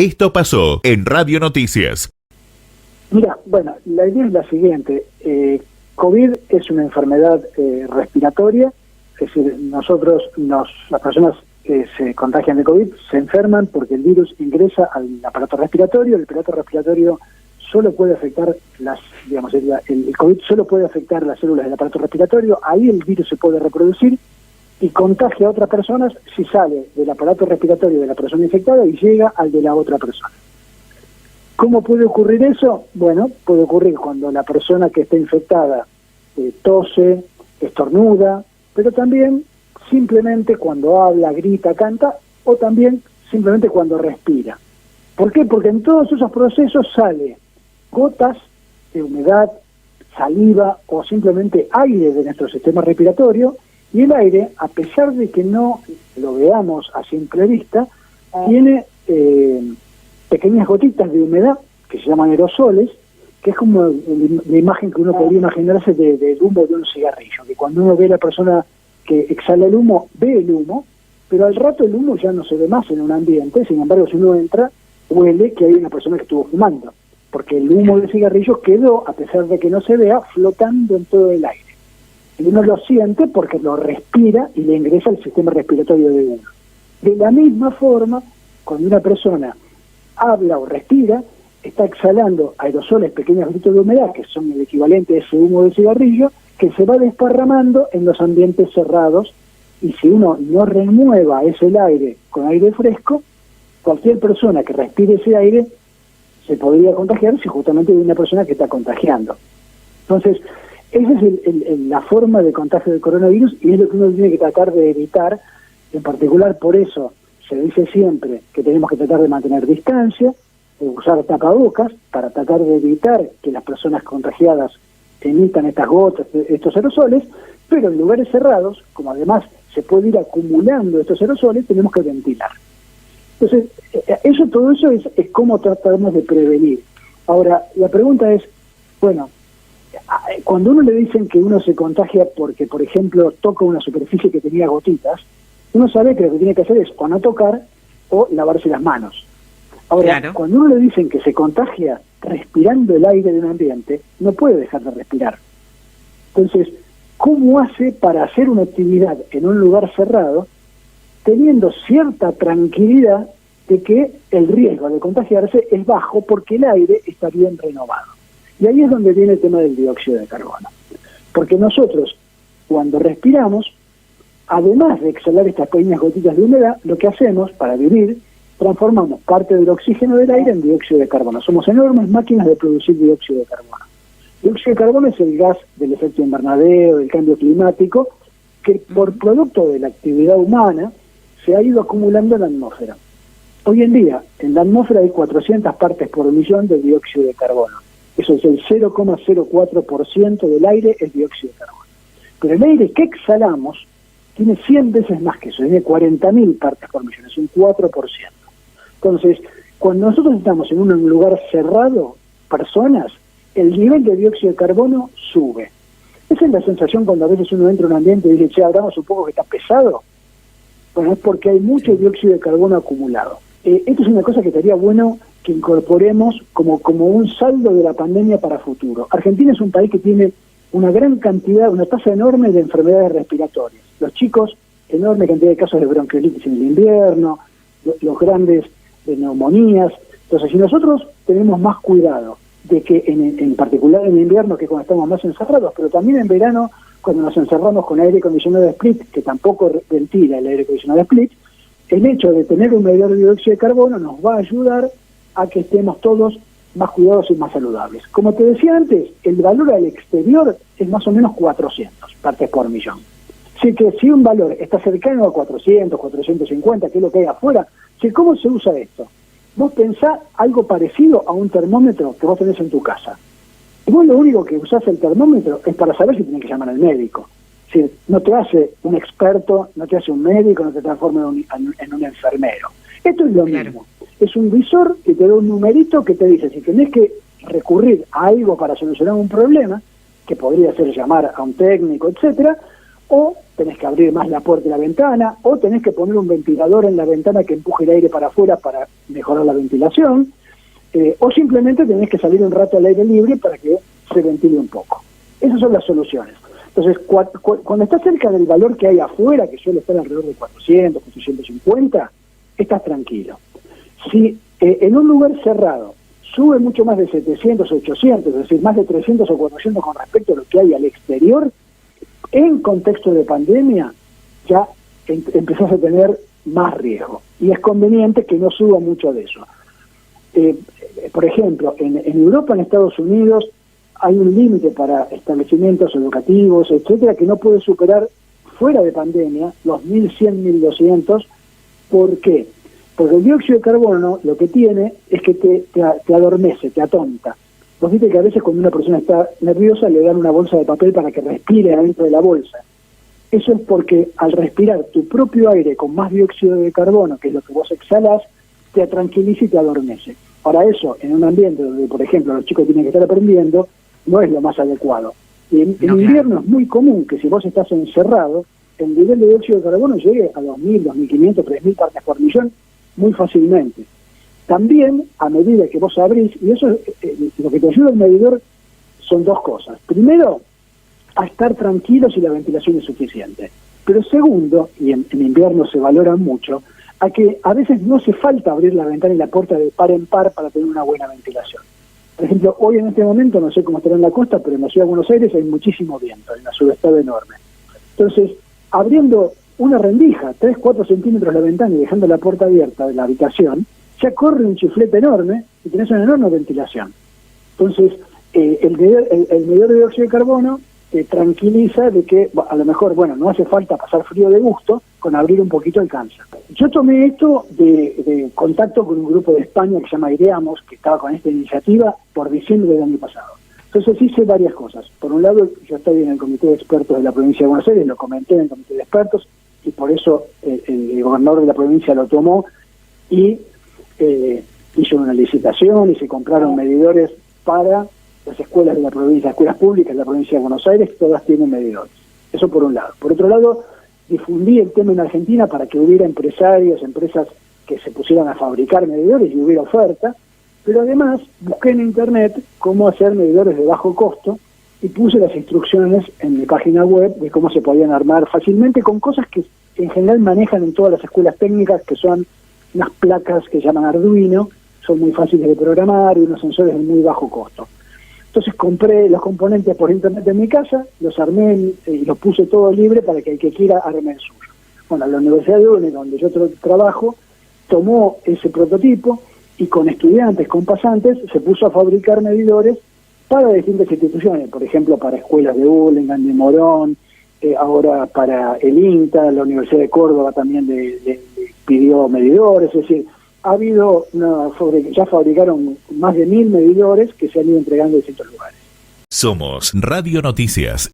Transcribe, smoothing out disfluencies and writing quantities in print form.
Esto pasó en Radio Noticias. Mira, bueno, la idea es la siguiente. COVID es una enfermedad respiratoria, es decir, las personas que se contagian de COVID se enferman porque el virus ingresa al aparato respiratorio. El aparato respiratorio solo puede afectar el COVID solo puede afectar las células del aparato respiratorio. Ahí el virus se puede reproducir y contagia a otras personas si sale del aparato respiratorio de la persona infectada y llega al de la otra persona. ¿Cómo puede ocurrir eso? Bueno, puede ocurrir cuando la persona que está infectada tose, estornuda, pero también simplemente cuando habla, grita, canta, o también simplemente cuando respira. ¿Por qué? Porque en todos esos procesos sale gotas de humedad, saliva o simplemente aire de nuestro sistema respiratorio, y el aire, a pesar de que no lo veamos a simple vista, tiene pequeñas gotitas de humedad que se llaman aerosoles, que es como la imagen que uno podría imaginarse del humo de un cigarrillo, que cuando uno ve a la persona que exhala el humo, ve el humo, pero al rato el humo ya no se ve más en un ambiente. Sin embargo, si uno entra, huele que hay una persona que estuvo fumando, porque el humo del cigarrillo quedó, a pesar de que no se vea, flotando en todo el aire. Y uno lo siente porque lo respira y le ingresa al sistema respiratorio de uno. De la misma forma, cuando una persona habla o respira, está exhalando aerosoles, pequeños gritos de humedad, que son el equivalente a ese humo de cigarrillo, que se va desparramando en los ambientes cerrados, y si uno no renueva ese aire con aire fresco, cualquier persona que respire ese aire se podría contagiar si justamente hay una persona que está contagiando. Entonces, esa es la forma de contagio del coronavirus, y es lo que uno tiene que tratar de evitar. En particular, por eso se dice siempre que tenemos que tratar de mantener distancia, de usar tapabocas para tratar de evitar que las personas contagiadas emitan estas gotas, estos aerosoles, pero en lugares cerrados, como además se puede ir acumulando estos aerosoles, tenemos que ventilar. Entonces, todo eso es cómo tratamos de prevenir. Ahora, la pregunta es, bueno, cuando uno le dicen que uno se contagia porque, por ejemplo, toca una superficie que tenía gotitas, uno sabe que lo que tiene que hacer es o no tocar o lavarse las manos. Ahora, claro, cuando uno le dicen que se contagia respirando el aire de un ambiente, no puede dejar de respirar. Entonces, ¿cómo hace para hacer una actividad en un lugar cerrado teniendo cierta tranquilidad de que el riesgo de contagiarse es bajo porque el aire está bien renovado? Y ahí es donde viene el tema del dióxido de carbono. Porque nosotros, cuando respiramos, además de exhalar estas pequeñas gotitas de humedad, lo que hacemos para vivir, transformamos parte del oxígeno del aire en dióxido de carbono. Somos enormes máquinas de producir dióxido de carbono. Dióxido de carbono es el gas del efecto invernadero, del cambio climático, que por producto de la actividad humana se ha ido acumulando en la atmósfera. Hoy en día, en la atmósfera hay 400 partes por millón de dióxido de carbono. Eso es el 0,04% del aire es dióxido de carbono. Pero el aire que exhalamos tiene 100 veces más que eso, tiene 40.000 partes por millón, es un 4%. Entonces, cuando nosotros estamos en un lugar cerrado, personas, el nivel de dióxido de carbono sube. Esa es la sensación cuando a veces uno entra en un ambiente y dice, che, hablamos un poco que está pesado. Bueno, es porque hay mucho dióxido de carbono acumulado. Esto es una cosa que estaría bueno que incorporemos como un saldo de la pandemia para futuro. Argentina es un país que tiene una gran cantidad, una tasa enorme de enfermedades respiratorias. Los chicos, enorme cantidad de casos de bronquiolitis en el invierno, los grandes de neumonías. Entonces, si nosotros tenemos más cuidado de que en particular en invierno, que cuando estamos más encerrados, pero también en verano, cuando nos encerramos con aire acondicionado de split, que tampoco ventila el aire acondicionado de split, el hecho de tener un medidor de dióxido de carbono nos va a ayudar a que estemos todos más cuidados y más saludables. Como te decía antes, el valor al exterior es más o menos 400 partes por millón. Así que si un valor está cercano a 400, 450, que es lo que hay afuera, ¿cómo se usa esto? Vos pensás algo parecido a un termómetro que vos tenés en tu casa. Y vos lo único que usás el termómetro es para saber si tenés que llamar al médico. Es decir, no te hace un experto, no te hace un médico, no te transforma en un enfermero. Esto es lo mismo. Es un visor que te da un numerito que te dice si tenés que recurrir a algo para solucionar un problema, que podría ser llamar a un técnico, etcétera, o tenés que abrir más la puerta y la ventana, o tenés que poner un ventilador en la ventana que empuje el aire para afuera para mejorar la ventilación, o simplemente tenés que salir un rato al aire libre para que se ventile un poco. Esas son las soluciones. Entonces, cuando estás cerca del valor que hay afuera, que suele estar alrededor de 400, 450, estás tranquilo. Si en un lugar cerrado sube mucho más de 700, 800, es decir, más de 300 o 400 con respecto a lo que hay al exterior, en contexto de pandemia, ya empezás a tener más riesgo. Y es conveniente que no suba mucho de eso. Por ejemplo, en Europa, en Estados Unidos, hay un límite para establecimientos educativos, etcétera, que no puede superar, fuera de pandemia, los 1.100, 1.200. ¿Por qué? Porque el dióxido de carbono lo que tiene es que te adormece, te atonta. Vos viste que a veces cuando una persona está nerviosa le dan una bolsa de papel para que respire adentro de la bolsa. Eso es porque al respirar tu propio aire con más dióxido de carbono, que es lo que vos exhalás, te tranquiliza y te adormece. Para eso, en un ambiente donde, por ejemplo, los chicos tienen que estar aprendiendo, no es lo más adecuado. Y en invierno es muy común que si vos estás encerrado, el nivel de dióxido de carbono llegue a 2.000, 2.500, 3.000 partes por millón muy fácilmente. También, a medida que vos abrís, y eso lo que te ayuda el medidor son dos cosas. Primero, a estar tranquilo si la ventilación es suficiente. Pero segundo, y en invierno se valora mucho, a que a veces no hace falta abrir la ventana y la puerta de par en par para tener una buena ventilación. Por ejemplo, hoy en este momento, no sé cómo estará en la costa, pero en la ciudad de Buenos Aires hay muchísimo viento, hay una subestada enorme. Entonces, abriendo una rendija, 3-4 centímetros la ventana y dejando la puerta abierta de la habitación, ya corre un chiflete enorme y tenés una enorme ventilación. Entonces, el medidor de dióxido de carbono te tranquiliza de que a lo mejor, bueno, no hace falta pasar frío de gusto, con abrir un poquito alcanza. Yo tomé esto de contacto con un grupo de España que se llama Aireamos, que estaba con esta iniciativa por diciembre del año pasado. Entonces hice varias cosas. Por un lado, yo estoy en el comité de expertos de la provincia de Buenos Aires, lo comenté en el comité de expertos, y por eso el gobernador de la provincia lo tomó y hizo una licitación y se compraron medidores para las escuelas de la provincia, escuelas públicas de la provincia de Buenos Aires, todas tienen medidores. Eso por un lado. Por otro lado, difundí el tema en Argentina para que hubiera empresarios, empresas que se pusieran a fabricar medidores y hubiera oferta, pero además busqué en internet cómo hacer medidores de bajo costo y puse las instrucciones en mi página web de cómo se podían armar fácilmente con cosas que en general manejan en todas las escuelas técnicas, que son unas placas que llaman Arduino, son muy fáciles de programar y unos sensores de muy bajo costo. Entonces compré los componentes por internet en mi casa, los armé y los puse todo libre para que el que quiera arme el suyo. Bueno, la Universidad de UNE, donde yo trabajo, tomó ese prototipo y con estudiantes, con pasantes, se puso a fabricar medidores para distintas instituciones, por ejemplo, para escuelas de Burlingame, de Morón, ahora para el INTA, la Universidad de Córdoba también le pidió medidores, es decir, ya fabricaron más de 1.000 medidores que se han ido entregando en distintos lugares. Somos Radio Noticias.